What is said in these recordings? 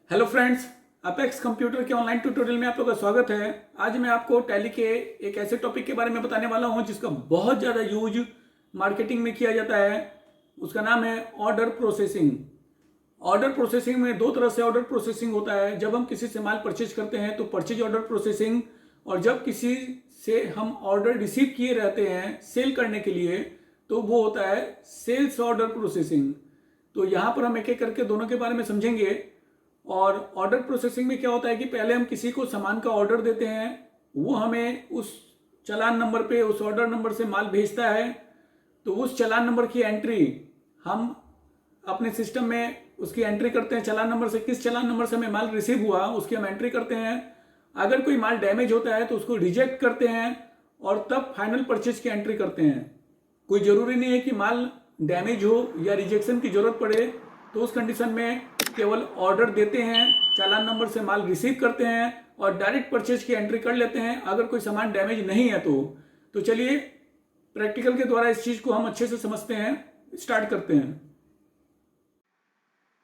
Hello friends, apex computer के online tutorial में आप लोगों का स्वागत है। आज मैं आपको टैली के एक ऐसे टॉपिक के बारे में बताने वाला हूं जिसका बहुत ज़्यादा यूज मार्केटिंग में किया जाता है। उसका नाम है ऑर्डर प्रोसेसिंग। ऑर्डर प्रोसेसिंग में दो तरह से ऑर्डर प्रोसेसिंग होता है। जब हम किसी से माल परचेज करते हैं तो परचेज ऑर्डर प्रोसेसिंग, और जब किसी से हम ऑर्डर रिसीव किए रहते हैं सेल करने के लिए तो वो होता है सेल्स ऑर्डर प्रोसेसिंग। तो यहाँ पर हम एक एक करके दोनों के बारे में समझेंगे। और ऑर्डर प्रोसेसिंग में क्या होता है कि पहले हम किसी को सामान का ऑर्डर देते हैं, वो हमें उस चालान नंबर पे उस ऑर्डर नंबर से माल भेजता है। तो उस चालान नंबर की एंट्री हम अपने सिस्टम में उसकी एंट्री करते हैं। चालान नंबर से किस चालान नंबर से हमें माल रिसीव हुआ उसकी हम एंट्री करते हैं। अगर कोई माल डैमेज होता है तो उसको रिजेक्ट करते हैं और तब फाइनल परचेज की एंट्री करते हैं। कोई ज़रूरी नहीं है कि माल डैमेज हो या रिजेक्शन की ज़रूरत पड़े, तो उस कंडीशन में केवल ऑर्डर देते हैं, चालान नंबर से माल रिसीव करते हैं और डायरेक्ट परचेज की एंट्री कर लेते हैं अगर कोई सामान डैमेज नहीं है तो चलिए प्रैक्टिकल के द्वारा इस चीज़ को हम अच्छे से समझते हैं। स्टार्ट करते हैं।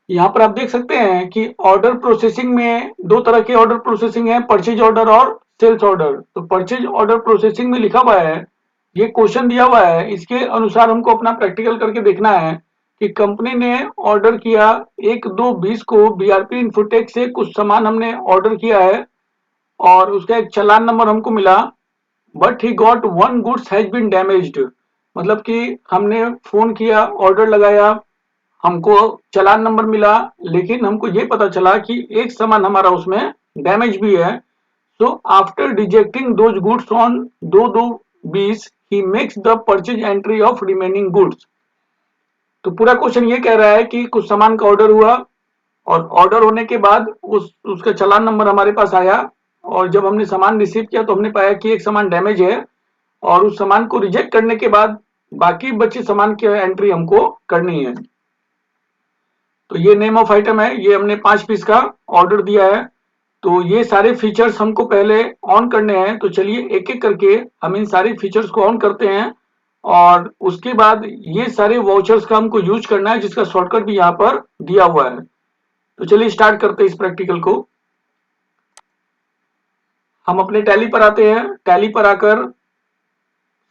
यहाँ पर आप देख सकते हैं कि ऑर्डर प्रोसेसिंग में दो तरह के ऑर्डर प्रोसेसिंग है, परचेज ऑर्डर और सेल्स ऑर्डर। तो परचेज ऑर्डर प्रोसेसिंग में लिखा हुआ है, ये क्वेश्चन दिया हुआ है, इसके अनुसार हमको अपना प्रैक्टिकल करके देखना है कि कंपनी ने ऑर्डर किया 1-2-20 को बीआरपी इन्फोटेक से कुछ सामान हमने ऑर्डर किया है और उसका एक चालान नंबर हमको मिला। But he got one goods has been damaged, मतलब कि हमने फोन किया, ऑर्डर लगाया, हमको चालान नंबर मिला, लेकिन हमको ये पता चला कि एक सामान हमारा उसमें डैमेज भी है। So after rejecting those goods on 2-2-20 he makes the purchase entry of remaining goods. तो पूरा क्वेश्चन ये कह रहा है कि कुछ सामान का ऑर्डर हुआ और ऑर्डर होने के बाद उसका चालान नंबर हमारे पास आया, और जब हमने सामान रिसीव किया तो हमने पाया कि एक सामान डैमेज है और उस सामान को रिजेक्ट करने के बाद बाकी बचे सामान की एंट्री हमको करनी है। तो ये नेम ऑफ आइटम है, ये हमने 5 पीस का ऑर्डर दिया है। तो ये सारे फीचर्स हमको पहले ऑन करने हैं। तो चलिए एक एक करके हम इन सारे फीचर्स को ऑन करते हैं और उसके बाद ये सारे वाउचर्स का हमको यूज करना है जिसका शॉर्टकट भी यहाँ पर दिया हुआ है। तो चलिए स्टार्ट करते हैं इस प्रैक्टिकल को। हम अपने टैली पर आते हैं। टैली पर आकर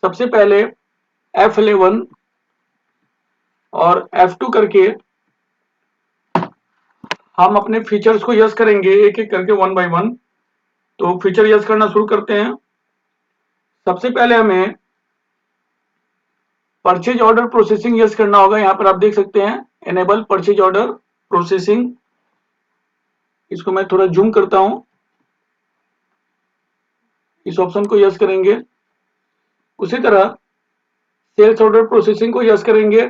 सबसे पहले F11 और F2 करके हम अपने फीचर्स को यस करेंगे एक एक करके वन बाय वन। तो फीचर यस करना शुरू करते हैं। सबसे पहले हमें परचेज ऑर्डर प्रोसेसिंग यस करना होगा। यहाँ पर आप देख सकते हैं एनेबल परचेज ऑर्डर प्रोसेसिंग। इसको मैं थोड़ा जूम करता हूं। इस ऑप्शन को यस करेंगे। उसी तरह सेल्स ऑर्डर प्रोसेसिंग को यस करेंगे।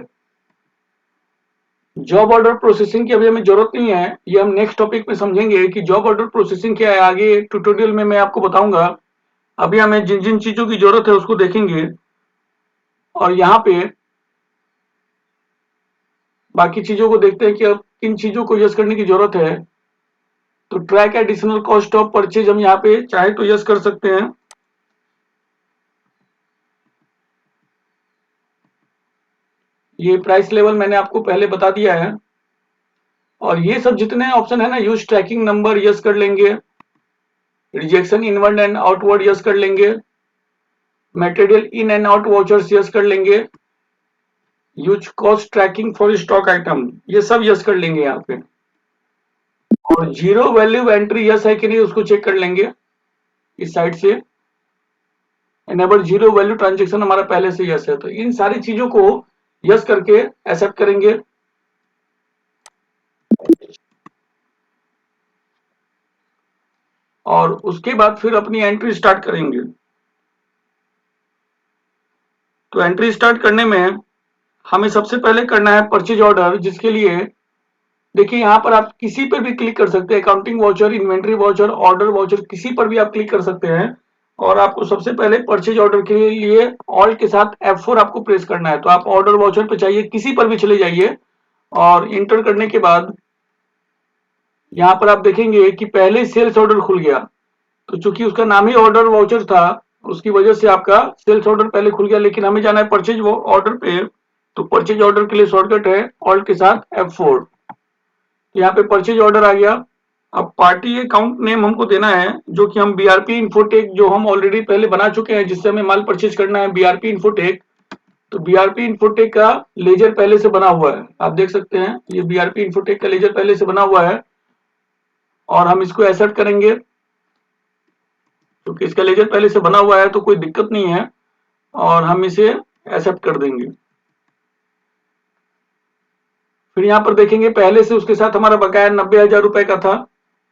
जॉब ऑर्डर प्रोसेसिंग की अभी हमें जरूरत नहीं है, ये हम नेक्स्ट टॉपिक में समझेंगे कि जॉब ऑर्डर प्रोसेसिंग क्या है। आगे ट्यूटोरियल में मैं आपको बताऊंगा। अभी हमें जिन जिन चीजों की जरूरत है उसको देखेंगे और यहाँ पे बाकी चीजों को देखते हैं कि अब किन चीजों को यस करने की जरूरत है। तो track additional cost of purchase हम यहाँ पे चाहे तो यस कर सकते हैं। ये प्राइस लेवल मैंने आपको पहले बता दिया है। और ये सब जितने ऑप्शन है ना, यूज ट्रैकिंग नंबर यस कर लेंगे, rejection inward and outward yes कर लेंगे, material in and out vouchers yes कर लेंगे, use cost tracking for stock item, ये सब यस कर लेंगे यहाँ पे। और जीरो वैल्यू एंट्री यस है कि नहीं उसको चेक कर लेंगे इस साइड से। एनेबल जीरो वैल्यू ट्रांजेक्शन हमारा पहले से यस है। तो इन सारी चीजों को यस करके एक्सेप्ट करेंगे। और उसके बाद फिर अपनी एंट्री स्टार्ट करेंगे। तो एंट्री स्टार्ट करने में हमें सबसे पहले करना है परचेज ऑर्डर, जिसके लिए देखिए यहाँ पर आप किसी पर भी क्लिक कर सकते हैं। Accounting voucher, inventory voucher, order voucher, किसी पर भी आप क्लिक कर सकते हैं। और आपको सबसे पहले परचेज ऑर्डर के लिए ऑल्ट के साथ F4 आपको प्रेस करना है। तो आप ऑर्डर वाउचर पे चाहिए किसी पर भी चले जाइए और इंटर करने के बाद यहाँ पर आप देखेंगे कि पहले सेल्स ऑर्डर खुल गया। तो चूंकि उसका नाम ही ऑर्डर वाउचर था उसकी वजह से आपका सेल्स ऑर्डर पहले खुल गया, लेकिन हमें जाना है परचेज ऑर्डर पे। तो परचेज ऑर्डर के लिए शॉर्टकट है ऑल्ट के साथ F4। यहाँ पे परचेज ऑर्डर आ गया। अब पार्टी अकाउंट नेम हमको देना है, जो कि हम बीआरपी इन्फोटेक जो हम ऑलरेडी पहले बना चुके हैं, जिससे हमें माल परचेज करना है, बीआरपी इन्फोटेक। तो बीआरपी इन्फोटेक का लेजर पहले से बना हुआ है, आप देख सकते हैं ये बीआरपी इन्फोटेक का लेजर पहले से बना हुआ है, और हम इसको एक्सेप्ट करेंगे क्योंकि इसका लेजर पहले से बना हुआ है, तो कोई दिक्कत नहीं है, और हम इसे एक्सेप्ट कर देंगे। फिर यहाँ पर देखेंगे पहले से उसके साथ हमारा बकाया 90,000 रुपए का था,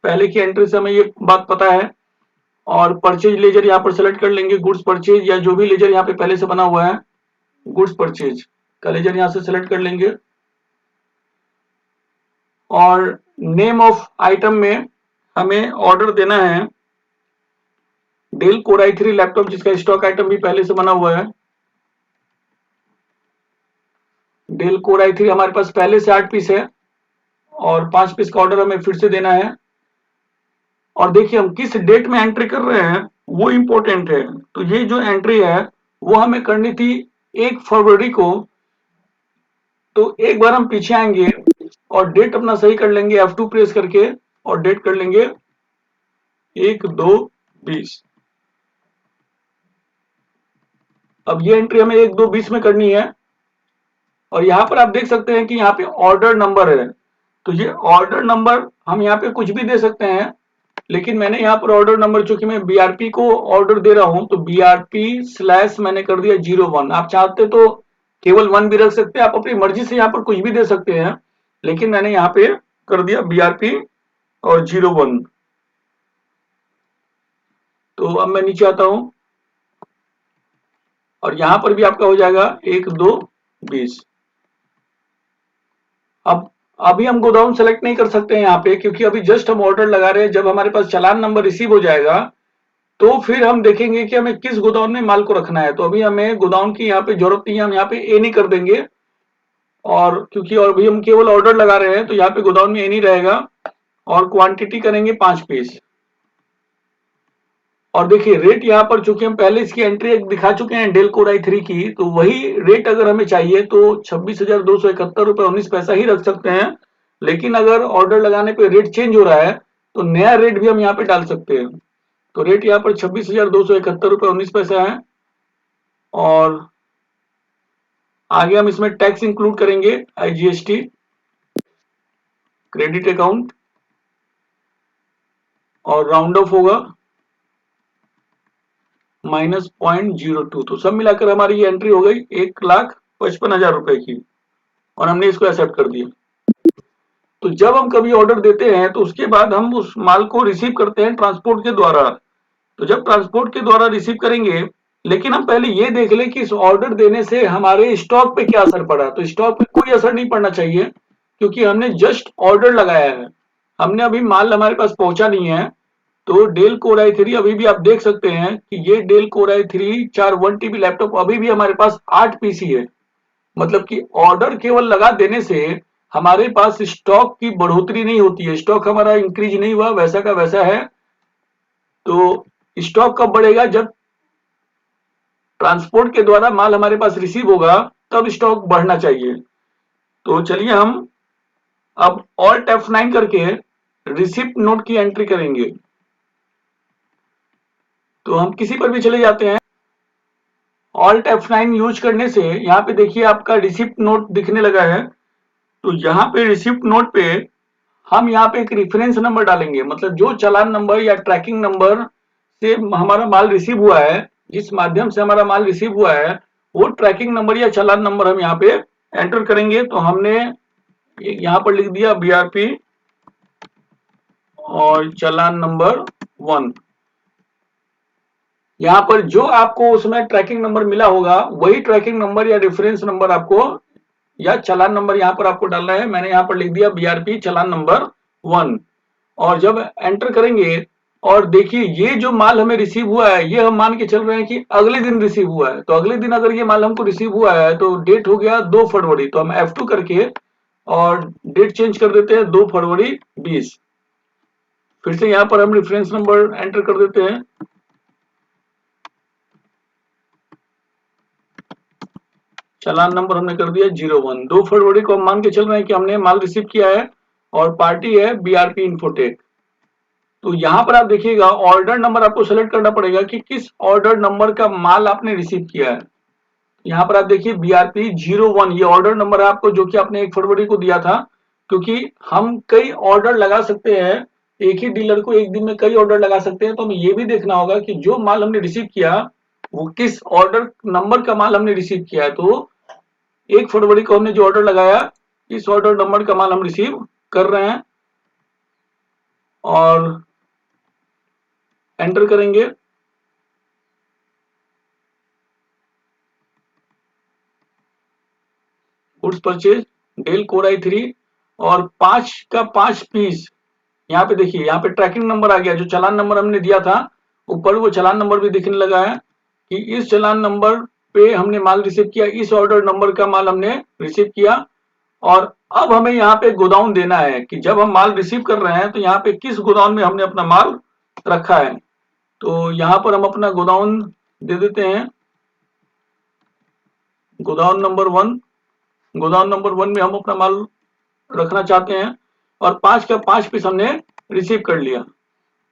पहले की एंट्री से हमें ये बात पता है। और परचेज लेजर यहाँ पर सेलेक्ट कर लेंगे, गुड्स परचेज या जो भी लेजर यहाँ पे पहले से बना हुआ है, गुड्स परचेज का लेजर यहाँ से सेलेक्ट कर लेंगे। और नेम ऑफ आइटम में हमें ऑर्डर देना है डेल कोर i3 लैपटॉप, जिसका स्टॉक आइटम भी पहले से बना हुआ है। डेल कोर i3 हमारे पास पहले से 8 पीस है, और 5 पीस का ऑर्डर हमें फिर से देना है। और देखिए हम किस डेट में एंट्री कर रहे हैं वो इंपॉर्टेंट है। तो ये जो एंट्री है वो हमें करनी थी 1 फरवरी को। तो एक बार हम पीछे आएंगे और डेट अपना सही कर लेंगे, F2 प्रेस करके, और डेट कर लेंगे 1/2/20। अब ये एंट्री हमें 1/2/20 में करनी है। और यहाँ पर आप देख सकते हैं कि यहाँ पे ऑर्डर नंबर है, तो ये ऑर्डर नंबर हम यहाँ पे कुछ भी दे सकते हैं, लेकिन मैंने यहाँ पर ऑर्डर नंबर, चूंकि मैं बीआरपी को ऑर्डर दे रहा हूं, तो बीआरपी स्लैश मैंने कर दिया 01। आप चाहते तो केवल 1 भी रख सकते हैं, आप अपनी मर्जी से यहाँ पर कुछ भी दे सकते हैं, लेकिन मैंने यहाँ पे कर दिया बीआरपी और 01। तो अब मैं नीचे आता हूं, और यहाँ पर भी आपका हो जाएगा 1/2/20। अब अभी हम गोडाउन सेलेक्ट नहीं कर सकते हैं यहाँ पे, क्योंकि अभी जस्ट हम ऑर्डर लगा रहे हैं। जब हमारे पास चालान नंबर रिसीव हो जाएगा तो फिर हम देखेंगे कि हमें किस गोदाम में माल को रखना है। तो अभी हमें गोदाम की यहाँ पे जरूरत नहीं है, हम यहाँ पे ए नहीं कर देंगे। और क्योंकि और अभी हम केवल ऑर्डर लगा रहे हैं, तो यहाँ पे गोदाम में ए नहीं रहेगा, और क्वांटिटी करेंगे 5 पीस। और देखिए रेट यहाँ पर, चूंकि हम पहले इसकी एंट्री दिखा चुके हैं डेल कोर i3 की, तो वही रेट अगर हमें चाहिए तो 26,271 रुपए 19 पैसा ही रख सकते हैं। लेकिन अगर ऑर्डर लगाने पे रेट चेंज हो रहा है, तो नया रेट भी हम यहाँ पे डाल सकते हैं। तो रेट यहाँ पर 26,271 रुपए 19 पैसा है। और आगे हम इसमें टैक्स इंक्लूड करेंगे, IGST, क्रेडिट अकाउंट, और राउंड ऑफ होगा -0.02। तो सब मिलाकर हमारी ये एंट्री हो गई 1,55,000 रुपए की, और हमने इसको एक्सेप्ट कर दिया। तो जब हम कभी ऑर्डर देते हैं तो उसके बाद हम उस माल को रिसीव करते हैं ट्रांसपोर्ट के द्वारा। तो जब ट्रांसपोर्ट के द्वारा रिसीव करेंगे, लेकिन हम पहले ये देख लें कि इस ऑर्डर देने से हमारे स्टॉक पे क्या असर पड़ा। तो स्टॉक पे कोई असर नहीं पड़ना चाहिए, क्योंकि हमने जस्ट ऑर्डर लगाया है, हमने अभी माल हमारे पास पहुंचा नहीं है। तो डेल कोर i3 अभी भी आप देख सकते हैं कि ये del core i3 4 1 TB laptop अभी भी हमारे पास 8 पीसी है। मतलब कि ऑर्डर केवल लगा देने से हमारे पास स्टॉक की बढ़ोतरी नहीं होती है, स्टॉक हमारा इंक्रीज नहीं हुआ, वैसा का वैसा है। तो स्टॉक कब बढ़ेगा? जब ट्रांसपोर्ट के द्वारा माल हमारे पास रिसीव होगा, तब स्टॉक बढ़ना चाहिए। तो चलिए हम अब ऑल्ट F9 करके रिसिप्ट नोट की एंट्री करेंगे। तो हम किसी पर भी चले जाते हैं, ऑल्ट F9 यूज करने से यहाँ पे देखिए आपका रिसिप्ट नोट दिखने लगा है। तो यहाँ पे रिसिप्ट नोट पे हम यहाँ पे एक रेफरेंस नंबर डालेंगे, मतलब जो चालान नंबर या ट्रैकिंग नंबर से हमारा माल रिसीव हुआ है, जिस माध्यम से हमारा माल रिसीव हुआ है, वो ट्रैकिंग नंबर या चालान नंबर हम यहाँ पे एंटर करेंगे। तो हमने यहाँ पर लिख दिया बीआरपी और चालान नंबर 1। यहाँ पर जो आपको उसमें ट्रैकिंग नंबर मिला होगा, वही ट्रैकिंग नंबर या रेफरेंस नंबर आपको या चालान नंबर यहाँ पर आपको डालना है। मैंने यहाँ पर लिख दिया बीआरपी चालान नंबर 1। और जब एंटर करेंगे, और देखिए ये जो माल हमें रिसीव हुआ है, ये हम मान के चल रहे हैं कि अगले दिन रिसीव हुआ है। तो अगले दिन अगर ये माल हमको रिसीव हुआ है, तो डेट हो गया 2 फरवरी। तो हम F2 करके और डेट चेंज कर देते हैं 2 फरवरी 20। फिर से यहाँ पर हम रेफरेंस नंबर एंटर कर देते हैं, चालान नंबर हमने कर दिया 01। 2 फरवरी को हम मान के चल रहे हैं कि हमने माल रिसीव किया है, और पार्टी है बीआरपी इन्फोटेक। तो यहाँ पर आप देखिएगा ऑर्डर नंबर आपको सेलेक्ट करना पड़ेगा कि किस ऑर्डर नंबर का माल आपने रिसीव किया है। यहाँ पर आप देखिए BRP 01 ये ऑर्डर नंबर है आपको, जो कि आपने 1 फरवरी को दिया था। क्योंकि हम कई ऑर्डर लगा सकते हैं, एक ही डीलर को एक दिन में कई ऑर्डर लगा सकते हैं, तो हमें ये भी देखना होगा कि जो माल हमने रिसीव किया वो किस ऑर्डर नंबर का माल हमने रिसीव किया है। तो 1 फरवरी को हमने जो ऑर्डर लगाया, इस ऑर्डर नंबर का माल हम रिसीव कर रहे हैं और एंटर करेंगे। Goods purchase del core i3 और 5 का 5 पीस। यहाँ पे देखिए, यहाँ पे ट्रैकिंग नंबर आ गया, जो चालान नंबर हमने दिया था ऊपर वो चालान नंबर भी दिखने लगा है कि इस चालान नंबर पे हमने माल रिसीव किया, इस ऑर्डर नंबर का माल हमने रिसीव किया। और अब हमें यहाँ पे गोडाउन देना है कि जब हम माल रिसीव कर रहे हैं तो यहाँ पे किस गोडाउन में हमने अपना माल रखा है। तो यहाँ पर हम अपना गोडाउन दे देते हैं, गोडाउन नंबर 1। गोदाम नंबर 1 में हम अपना माल रखना चाहते हैं और 5 का 5 पीस हमने रिसीव कर लिया।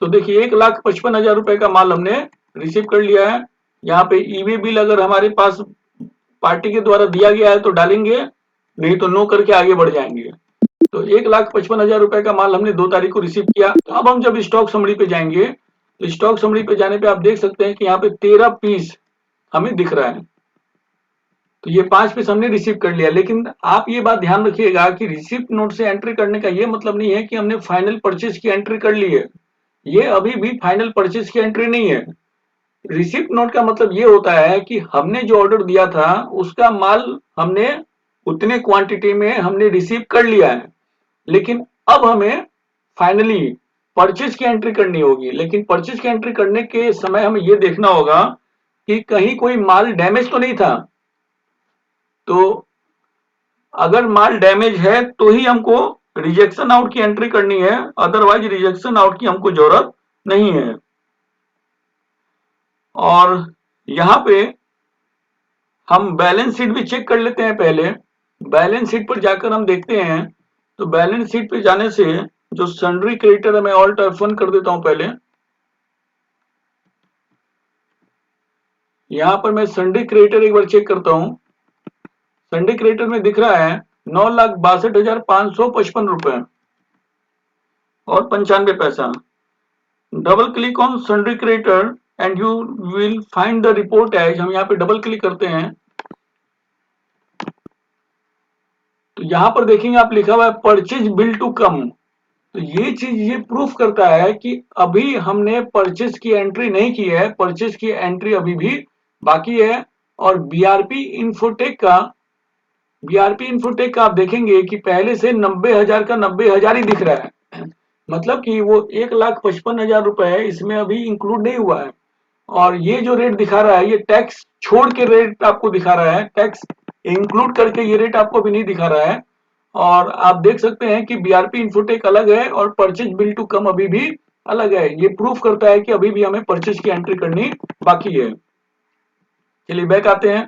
तो देखिए 1,55,000 रुपए का माल हमने रिसीव कर लिया है। यहाँ पे ईबे बिल अगर हमारे पास पार्टी के द्वारा दिया गया है तो डालेंगे, नहीं तो नो करके आगे बढ़ जाएंगे। तो 1,55,000 रुपए का माल हमने 2 तारीख को रिसीव किया। तो अब हम जब स्टॉक समरी पे जाएंगे तो स्टॉक समरी पे जाने पे आप देख सकते हैं कि यहाँ पे 13 पीस हमें दिख रहा है। तो ये 5 पीस हमने रिसीव कर लिया। लेकिन आप ये बात ध्यान रखिएगा कि रिसिप्ट नोट से एंट्री करने का ये मतलब नहीं है कि हमने फाइनल परचेज की एंट्री कर ली है। ये अभी भी फाइनल परचेज की एंट्री नहीं है। रिसिप्ट नोट का मतलब ये होता है कि हमने जो ऑर्डर दिया था उसका माल हमने उतने क्वांटिटी में हमने रिसीव कर लिया है, लेकिन अब हमें फाइनली परचेज की एंट्री करनी होगी। लेकिन परचेज की एंट्री करने के समय हमें ये देखना होगा कि कहीं कोई माल डैमेज तो नहीं था। तो अगर माल डैमेज है तो ही हमको रिजेक्शन आउट की एंट्री करनी है, अदरवाइज रिजेक्शन आउट की हमको जरूरत नहीं है। और यहाँ पे हम बैलेंस शीट भी चेक कर लेते हैं पहले। बैलेंस शीट पर जाकर हम देखते हैं, तो बैलेंस शीट पे जाने से जो सन्ड्री क्रेडिटर है, मैं ऑल्ट F1 कर देता हूं पहले। यहाँ पर मैं सन्ड्री क्रेडिटर एक बार चेक करता हूं। सन्ड्री क्रेडिटर में दिख रहा है 9,62,555 रुपए और 95 पैसा। Double click on sundry creditor and you will find the report as. हम यहाँ पे डबल क्लिक करते हैं तो यहाँ पर देखेंगे आप लिखा हुआ है परचेज बिल टू कम। तो ये चीज ये प्रूफ करता है कि अभी हमने परचेज की एंट्री नहीं की है, परचेज की एंट्री अभी भी बाकी है। और बीआरपी इन्फोटेक का आप देखेंगे कि पहले से 90,000 का 90,000 ही दिख रहा है। मतलब कि वो 1,55,000 रुपए इसमें अभी इंक्लूड नहीं हुआ है। और ये जो रेट दिखा रहा है ये टैक्स छोड़ के रेट आपको दिखा रहा है, टैक्स इंक्लूड करके ये रेट आपको अभी नहीं दिखा रहा है। और आप देख सकते हैं कि बीआरपी इन्फोटेक अलग है और परचेज बिल टू कम अभी भी अलग है। ये प्रूफ करता है कि अभी भी हमें परचेज की एंट्री करनी बाकी है। चलिए बैक आते हैं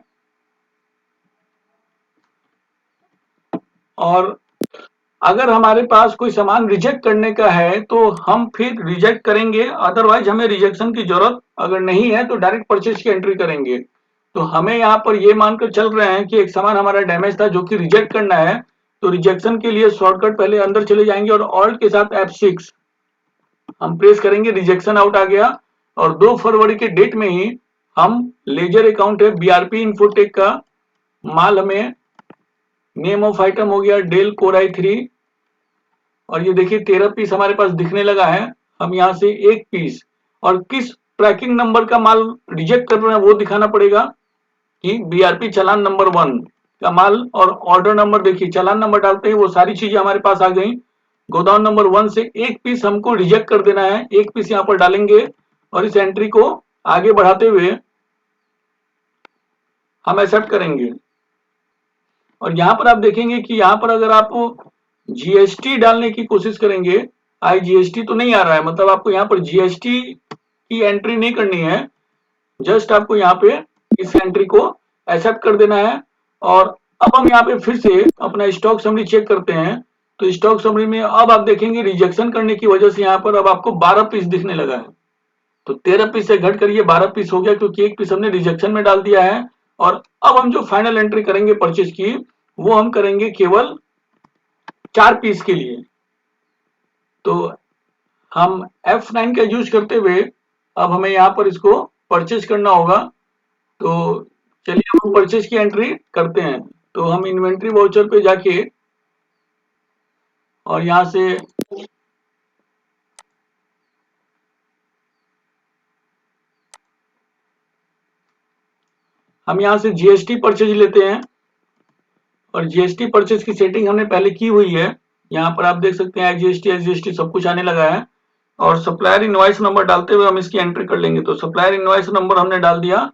और अगर हमारे पास कोई सामान रिजेक्ट करने का है तो हम फिर रिजेक्ट करेंगे, अदरवाइज हमें रिजेक्शन की जरूरत अगर नहीं है तो डायरेक्ट परचेज की एंट्री करेंगे। तो हमें यहाँ पर ये मानकर चल रहे हैं कि एक सामान हमारा डैमेज था जो कि रिजेक्ट करना है। तो रिजेक्शन के लिए शॉर्टकट पहले अंदर चले जाएंगे और ऑल्ट के साथ F6 हम प्रेस करेंगे, रिजेक्शन आउट आ गया। और 2 फरवरी के डेट में ही हम लेजर अकाउंट है बीआरपी इन्फोटेक का माल, हमें नेम ऑफ आइटम हो गया डेल कोर i3 और ये देखिए 13 पीस हमारे पास दिखने लगा है। हम यहाँ से एक पीस और किस ट्रैकिंग नंबर का माल रिजेक्ट कर रहे हैं वो दिखाना पड़ेगा कि बीआरपी चालान नंबर 1 का माल। और ऑर्डर नंबर देखिए, चालान नंबर डालते ही वो सारी चीजें हमारे पास आ गई। गोदाम नंबर 1 से एक पीस हमको रिजेक्ट कर देना है, एक पीस यहाँ पर डालेंगे और इस एंट्री को आगे बढ़ाते हुए हम एक्सेप्ट करेंगे। और यहाँ पर आप देखेंगे कि यहाँ पर अगर आप जीएसटी डालने की कोशिश करेंगे, आईजीएसटी तो नहीं आ रहा है, मतलब आपको यहाँ पर जीएसटी की एंट्री नहीं करनी है, जस्ट आपको यहाँ पे इस एंट्री को एक्सेप्ट कर देना है। और अब हम यहाँ पे फिर से अपना स्टॉक समरी चेक करते हैं तो स्टॉक समरी में अब आप देखेंगे रिजेक्शन करने की वजह से यहाँ पर अब आपको 12 पीस दिखने लगा है। तो 13 पीस से घट कर ये 12 पीस हो गया, क्योंकि एक पीस हमने रिजेक्शन में डाल दिया है। और अब हम जो फाइनल एंट्री करेंगे परचेज की, वो हम करेंगे केवल 4 पीस के लिए। तो हम F9 का यूज करते हुए अब हमें यहाँ पर इसको परचेज करना होगा। तो चलिए हम परचेज की एंट्री करते हैं। तो हम इन्वेंट्री वाउचर पे जाके और यहाँ से हम यहाँ से जीएसटी परचेज लेते हैं, और जीएसटी परचेज की सेटिंग हमने पहले की हुई है। यहाँ पर आप देख सकते हैं जीएसटी सब कुछ आने लगा है। और सप्लायर इनवॉइस नंबर डालते हुए हम इसकी एंट्री कर लेंगे। तो सप्लायर इनवॉइस नंबर हमने डाल दिया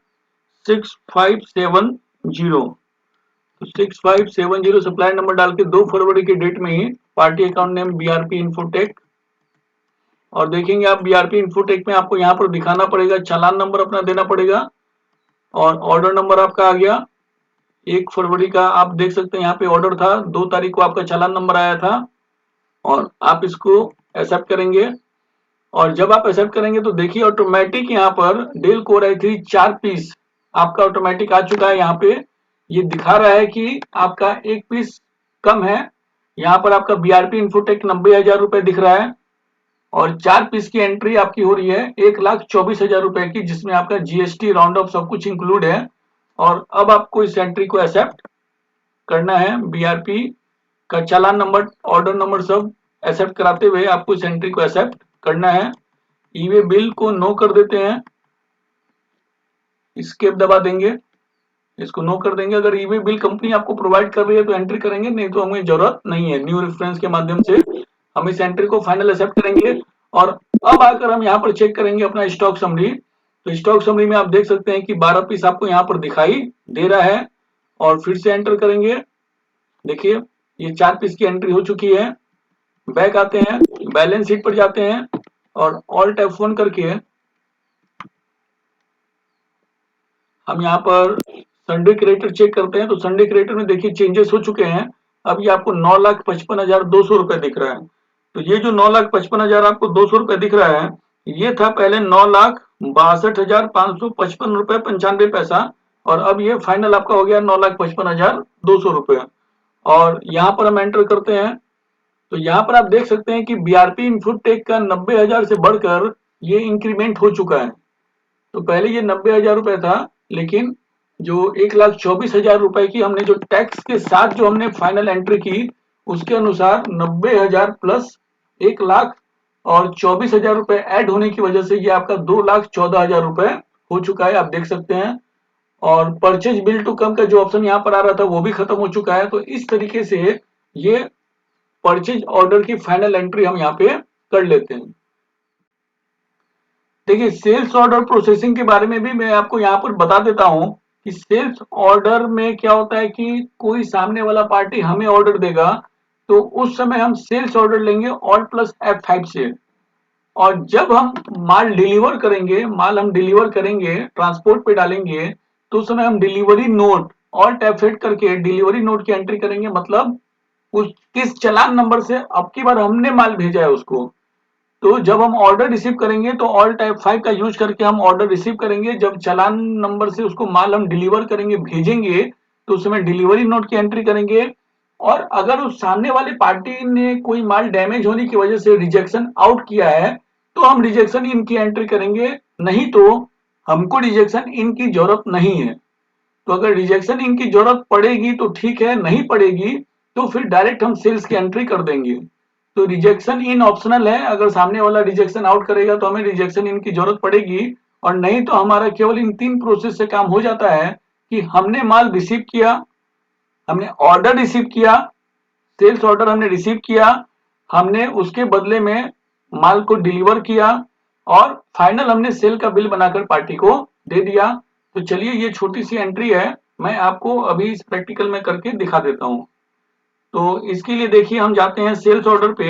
6570। तो 6570 सप्लायर नंबर डाल के 2 फरवरी की डेट में ही party account name BRP Infotech. और देखेंगे आप बीआरपी इन्फोटेक में आपको यहाँ पर दिखाना पड़ेगा, चालान नंबर अपना देना पड़ेगा। और ऑर्डर नंबर आपका आ गया 1 फरवरी का। आप देख सकते हैं यहाँ पे ऑर्डर था, 2 तारीख को आपका चालान नंबर आया था। और आप इसको एक्सेप्ट करेंगे। और जब आप एक्सेप्ट करेंगे तो देखिए ऑटोमेटिक यहाँ पर डेल कोर i3 4 पीस आपका ऑटोमेटिक आ चुका है। यहाँ पे ये दिखा रहा है कि आपका 1 पीस कम है। यहाँ पर आपका बीआरपी इन्फोटेक 90,000 रुपए दिख रहा है। और 4 पीस की एंट्री आपकी हो रही है 1,24,000 रुपए की, जिसमें आपका जीएसटी राउंड ऑफ सब कुछ इंक्लूड है। और अब आपको इस एंट्री को एक्सेप्ट करना है। बीआरपी का चालान नंबर, ऑर्डर नंबर सब एक्सेप्ट कराते हुए आपको इस एंट्री को एक्सेप्ट करना है। ईवे बिल को नो कर देते हैं, एस्केप दबा देंगे, इसको नो कर देंगे। अगर ईवे बिल कंपनी आपको प्रोवाइड कर रही है तो एंट्री करेंगे, नहीं तो हमें जरूरत नहीं है। न्यू रेफरेंस के माध्यम से हम इस एंट्री को फाइनल एक्सेप्ट करेंगे। और अब आकर हम यहाँ पर चेक करेंगे अपना स्टॉक समरी। तो स्टॉक समरी में आप देख सकते हैं कि 12 पीस आपको यहाँ पर दिखाई दे रहा है। और फिर से एंटर करेंगे, देखिए ये 4 पीस की एंट्री हो चुकी है। बैक आते हैं, बैलेंस शीट पर जाते हैं और ऑल्ट F1 करके हम यहाँ पर संडे क्रेडिटर चेक करते हैं। तो संडे क्रेडिटर में देखिए चेंजेस हो चुके हैं। अब ये आपको 9,55,200 रुपए दिख रहा है। तो ये जो 9,55,000 आपको 200 रुपए दिख रहा है, ये था पहले 9,62,555 रुपए 95 पैसा। और अब ये फाइनल आपका हो गया 9,55,200 रुपए। और यहाँ पर हम एंटर करते हैं। तो यहाँ पर आप देख सकते हैं कि बीआरपी इन्फोटेक का 90,000 से बढ़कर ये इंक्रीमेंट हो चुका है। तो पहले ये 90,000 रुपए था, लेकिन जो 1,24,000 रुपए की हमने जो टैक्स के साथ जो हमने फाइनल एंट्री की, उसके अनुसार 90,000 प्लस 1,24,000 रुपए ऐड होने की वजह से ये आपका 2,14,000 रुपए हो चुका है, आप देख सकते हैं। और परचेज बिल टू कम का जो ऑप्शन यहाँ पर आ रहा था वो भी खत्म हो चुका है। तो इस तरीके से ये परचेज ऑर्डर की फाइनल एंट्री हम यहाँ पे कर लेते हैं। देखिए सेल्स ऑर्डर प्रोसेसिंग के बारे में भी मैं आपको यहाँ पर बता देता हूँ कि सेल्स ऑर्डर में क्या होता है कि कोई सामने वाला पार्टी हमें ऑर्डर देगा, तो उस समय हम सेल्स ऑर्डर लेंगे ऑल्ट प्लस F5 से। और जब हम माल डिलीवर करेंगे, माल हम डिलीवर करेंगे, ट्रांसपोर्ट पे डालेंगे, तो उस समय हम डिलीवरी नोट ऑल्ट F8 करके डिलीवरी नोट की एंट्री करेंगे। मतलब उस किस चालान नंबर से अब की बार हमने माल भेजा है उसको। तो जब हम ऑर्डर रिसीव करेंगे तो ऑल्ट F5 का यूज करके हम ऑर्डर रिसीव करेंगे। जब चालान नंबर से उसको माल हम डिलीवर करेंगे, भेजेंगे, तो उस समय डिलीवरी नोट की एंट्री करेंगे। और अगर उस सामने वाली पार्टी ने कोई माल डैमेज होने की वजह से रिजेक्शन आउट किया है, तो हम रिजेक्शन इन की एंट्री करेंगे। नहीं तो हमको रिजेक्शन इन की जरूरत नहीं है। तो अगर रिजेक्शन इन की जरूरत पड़ेगी तो ठीक है, नहीं पड़ेगी तो फिर डायरेक्ट हम सेल्स की एंट्री कर देंगे। तो रिजेक्शन इन ऑप्शनल है, अगर सामने वाला रिजेक्शन आउट करेगा तो हमें रिजेक्शन इन की जरूरत पड़ेगी। और नहीं तो हमारा केवल इन 3 प्रोसेस से काम हो जाता है कि हमने माल रिसीव किया, हमने ऑर्डर रिसीव किया, सेल्स ऑर्डर हमने रिसीव किया, हमने उसके बदले में माल को डिलीवर किया, और फाइनल हमने सेल का बिल बनाकर पार्टी को दे दिया। तो चलिए ये छोटी सी एंट्री है, मैं आपको अभी इस प्रैक्टिकल में करके दिखा देता हूं। तो इसके लिए देखिए हम जाते हैं सेल्स ऑर्डर पे।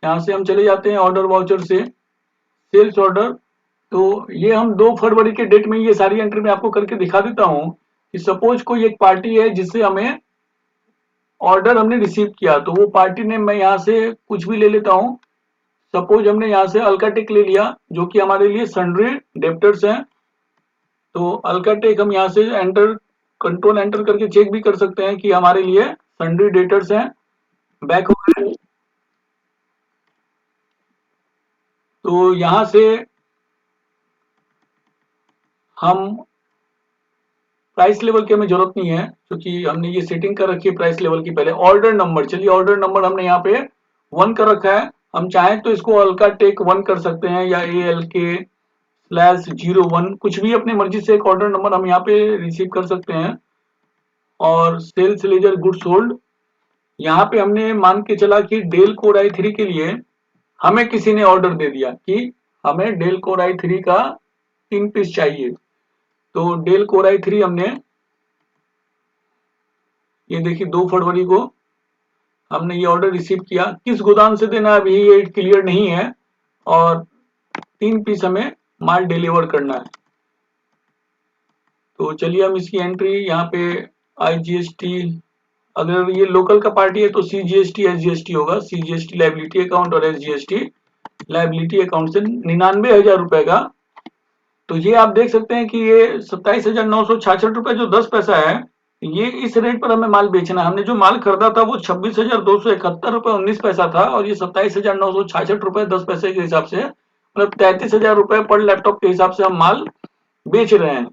यहाँ से हम चले जाते हैं ऑर्डर वाउचर से सेल्स ऑर्डर। तो ये हम 2 फरवरी के डेट में ये सारी एंट्री मैं आपको करके दिखा देता हूँ कि सपोज कोई एक पार्टी है जिससे हमें ऑर्डर हमने रिसीव किया, तो वो पार्टी नेम मैं यहाँ से कुछ भी ले लेता हूँ। सपोज हमने यहाँ से अल्काटेक ले लिया जो कि हमारे लिए सन्ड्री डेप्टर्स हैं। तो अल्काटेक हम यहाँ से एंटर कंट्रोल एंटर करके चेक भी कर सकते हैं कि हमारे लिए सन्ड्री डेटर्स हैं। बैक हो गए, तो यहाँ से हम प्राइस लेवल की हमें जरूरत नहीं है क्योंकि हमने ये सेटिंग कर रखी है प्राइस लेवल की। पहले ऑर्डर नंबर, चलिए ऑर्डर नंबर हमने यहाँ पे 1 कर रखा है। हम चाहें तो इसको अल्काटेक 1 कर सकते हैं या ALK/01, कुछ भी अपनी मर्जी से एक ऑर्डर नंबर हम यहाँ पे रिसीव कर सकते हैं। और सेल्स लेजर गुड्स सोल्ड, यहाँ पे हमने मान के चला कि डेल कोर i3 के लिए हमें किसी ने ऑर्डर दे दिया कि हमें डेल कोर i3 का 3 पीस चाहिए। तो डेल कोर i3 हमने, ये देखिए 2 फरवरी को हमने ये ऑर्डर रिसीव किया। किस गोदाम से देना अभी ये क्लियर नहीं है, और 3 पीस हमें माल डिलीवर करना है। तो चलिए हम इसकी एंट्री यहाँ पे IGST, अगर ये लोकल का पार्टी है तो CGST SGST होगा। CGST लाइबिलिटी अकाउंट और SGST लाइबिलिटी अकाउंट से 99,000 रुपए का। तो ये आप देख सकते हैं कि ये 27,966 रुपए जो 10 पैसा है, ये इस रेट पर हमें माल बेचना है। हमने जो माल खरीदा था वो 26,271 रुपए 19 पैसा था, और ये 27,966 रुपए 10 पैसे के हिसाब से, मतलब 33,000 रुपए पर लैपटॉप के हिसाब से हम माल बेच रहे हैं।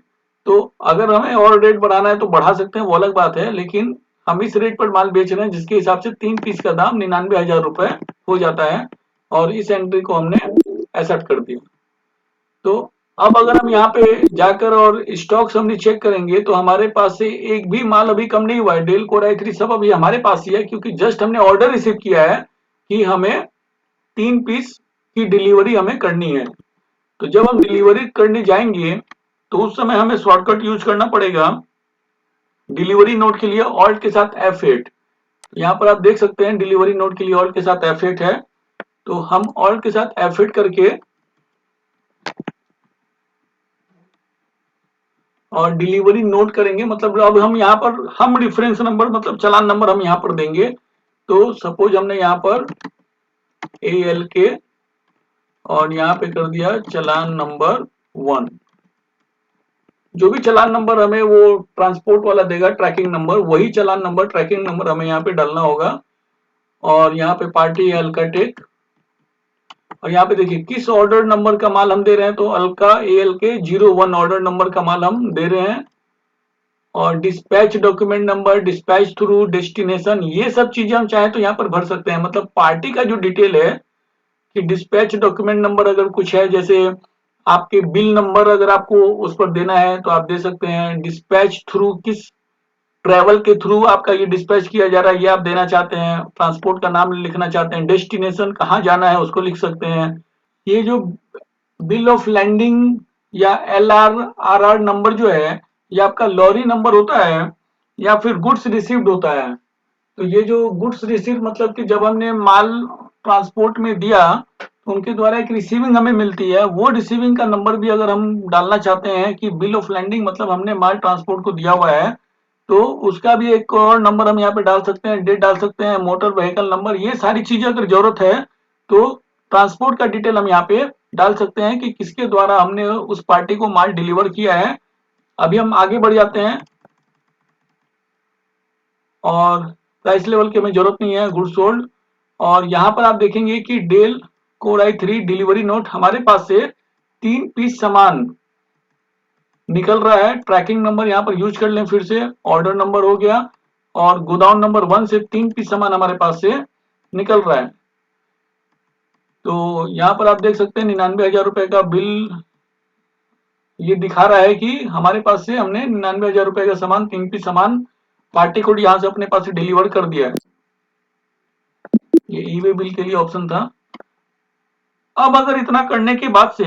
तो अगर हमें और रेट बढ़ाना है तो बढ़ा सकते हैं, वो अलग बात है, लेकिन हम इस रेट पर माल बेच रहे हैं जिसके हिसाब से 3 पीस का दाम 99,000 रुपए हो जाता है। और इस एंट्री को हमने एक्सेप्ट कर दिया। तो अब अगर हम यहाँ पे जाकर और स्टॉक्स हमने चेक करेंगे तो हमारे पास से एक भी माल अभी कम नहीं हुआ है। डेल कोर i3 सब अभी हमारे पास ही है, क्योंकि जस्ट हमने ऑर्डर रिसीव किया है कि हमें 3 पीस की डिलीवरी हमें करनी है। तो जब हम डिलीवरी करने जाएंगे तो उस समय हमें शॉर्टकट यूज करना पड़ेगा। डिलीवरी नोट के लिए ऑल्ट के साथ F8, यहाँ पर आप देख सकते हैं डिलीवरी नोट के लिए ऑल्ट के साथ F8 है। तो हम ऑल्ट के साथ F8 करके और डिलीवरी नोट करेंगे, मतलब अब हम यहाँ पर हम रेफरेंस नंबर मतलब चालान नंबर हम यहाँ पर देंगे। तो सपोज हमने यहाँ पर ALK और यहाँ पे कर दिया चालान नंबर 1। जो भी चालान नंबर हमें वो ट्रांसपोर्ट वाला देगा ट्रैकिंग नंबर, वही चालान नंबर ट्रैकिंग नंबर हमें यहाँ पे डालना होगा। और यहाँ पे पार्टी है अल्काटेक, और यहाँ पे देखिए किस ऑर्डर नंबर का माल हम दे रहे हैं, तो अल्का ALK01 ऑर्डर नंबर का माल हम दे रहे हैं। और dispatch document number, dispatch through, destination, ये सब चीजें हम चाहें तो यहाँ पर भर सकते हैं। मतलब पार्टी का जो डिटेल है कि डिस्पैच डॉक्यूमेंट नंबर अगर कुछ है, जैसे आपके बिल नंबर अगर आपको उस पर देना है तो आप दे सकते हैं। डिस्पैच थ्रू, किस ट्रेवल के थ्रू आपका ये डिस्पैच किया जा रहा है ये आप देना चाहते हैं। ट्रांसपोर्ट का नाम लिखना चाहते हैं, डेस्टिनेशन कहाँ जाना है उसको लिख सकते हैं। ये जो बिल ऑफ लैंडिंग या LRRR नंबर जो है, ये आपका लॉरी नंबर होता है या फिर गुड्स रिसीव्ड होता है। तो ये जो गुड्स रिसीव्ड मतलब कि जब हमने माल ट्रांसपोर्ट में दिया तो उनके द्वारा एक रिसीविंग हमें मिलती है, वो रिसीविंग का नंबर भी अगर हम डालना चाहते हैं कि बिल ऑफ लैंडिंग मतलब हमने माल ट्रांसपोर्ट को दिया हुआ है, तो उसका भी एक और नंबर हम यहाँ पे डाल सकते हैं, डेट डाल सकते हैं, मोटर व्हीकल नंबर, ये सारी चीजें अगर जरूरत है तो ट्रांसपोर्ट का डिटेल हम यहाँ पे डाल सकते हैं कि किसके द्वारा हमने उस पार्टी को माल डिलीवर किया है। अभी हम आगे बढ़ जाते हैं, और प्राइस लेवल की हमें जरूरत नहीं है, गुड्स सोल्ड। और यहाँ पर आप देखेंगे कि del core i3 delivery note हमारे पास से 3 पीस सामान निकल रहा है। ट्रैकिंग नंबर यहाँ पर यूज कर लें फिर से, ऑर्डर नंबर हो गया, और गोदाम नंबर 1 से 3 पीस सामान हमारे पास से निकल रहा है। तो यहाँ पर आप देख सकते हैं 99,000 रुपए का बिल ये दिखा रहा है कि हमारे पास से हमने 99,000 रुपए का सामान, 3 पीस सामान पार्टी को यहाँ से अपने पास से डिलीवर कर दिया है। ये ई वे बिल के लिए ऑप्शन था। अब अगर इतना करने के बाद से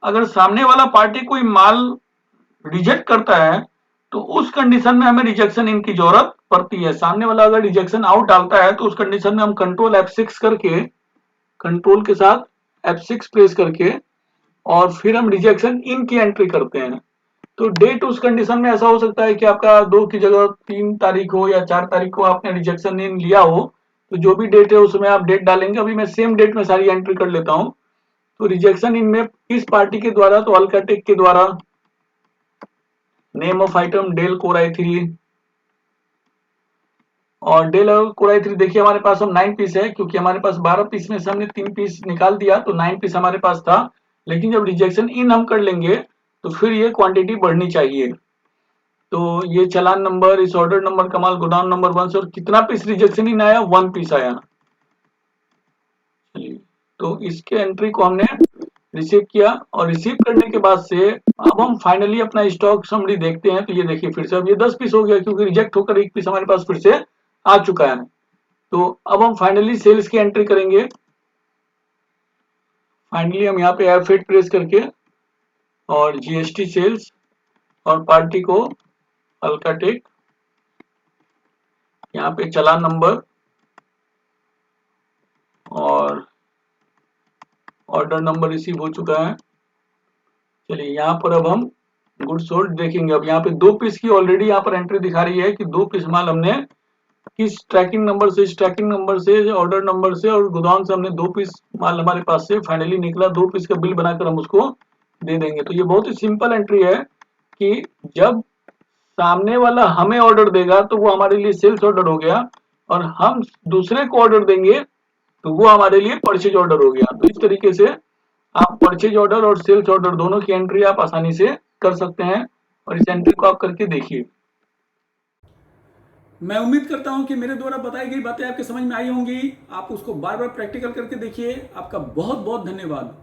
अगर सामने वाला पार्टी कोई माल रिजेक्ट करता है तो उस कंडीशन में हमें रिजेक्शन इन की जरूरत पड़ती है। सामने वाला अगर रिजेक्शन आउट डालता है तो उस कंडीशन में हम कंट्रोल F6 करके, कंट्रोल के साथ F6 प्रेस करके और फिर हम रिजेक्शन इन की एंट्री करते हैं। तो डेट उस कंडीशन में ऐसा हो सकता है कि आपका 2 की जगह 3 तारीख हो या 4 तारीख को आपने रिजेक्शन इन लिया हो, तो जो भी डेट है उसमें आप डेट डालेंगे। अभी मैं सेम डेट में सारी एंट्री कर लेता हूँ। तो रिजेक्शन इन में किस पार्टी के द्वारा, तो अल्काटेक के द्वारा। Name of item Dell core I 3, और डेल कोर आई 3 देखिए हमारे पास अब 9 पीस है, क्योंकि हमारे पास 12 पीस में से हमने 3 पीस निकाल दिया, तो 9 पीस हमारे पास था। लेकिन जब रिजेक्शन इन हम कर लेंगे तो फिर ये क्वांटिटी बढ़नी चाहिए। तो ये चालान नंबर, इस ऑर्डर नंबर कमाल गोडाउन नंबर 1 से, और कितना पीस रिजेक्शन इन आया, 1 पीस आया। चलिए, तो इसके एंट्री को हमने रिसीव किया, और रिसीव करने के बाद से अब हम फाइनली अपना स्टॉक समरी देखते हैं। तो ये देखिए फिर से अब ये 10 पीस हो गया, क्योंकि रिजेक्ट होकर एक पीस हमारे पास फिर से आ चुका है। तो अब हम फाइनली सेल्स की एंट्री करेंगे। फाइनली हम यहाँ पे F8 प्रेस करके और जीएसटी सेल्स और पार्टी को अल्काटेक, यहाँ पे चालान नंबर और ऑर्डर नंबर रिसीव हो चुका है। चलिए यहाँ पर अब हम गुड सोल्ड देखेंगे। अब यहाँ पे 2 पीस की ऑलरेडी यहाँ पर एंट्री दिखा रही है कि 2 पीस माल हमने किस ट्रैकिंग नंबर से, इस ट्रैकिंग नंबर से, ऑर्डर नंबर से और गोदाम से हमने 2 पीस माल हमारे पास से फाइनली निकला। 2 पीस का बिल बनाकर हम उसको दे देंगे। तो ये बहुत ही सिंपल एंट्री है कि जब सामने वाला हमें ऑर्डर देगा तो वो हमारे लिए सेल्स ऑर्डर हो गया, और हम दूसरे को ऑर्डर देंगे तो वो हमारे लिए परचेज ऑर्डर हो गया। तो इस तरीके से आप परचेज ऑर्डर और सेल्स ऑर्डर दोनों की एंट्री आप आसानी से कर सकते हैं, और इस एंट्री को आप करके देखिए। मैं उम्मीद करता हूं कि मेरे द्वारा बताई गई बातें आपके समझ में आई होंगी। आप उसको बार बार प्रैक्टिकल करके देखिए। आपका बहुत बहुत धन्यवाद।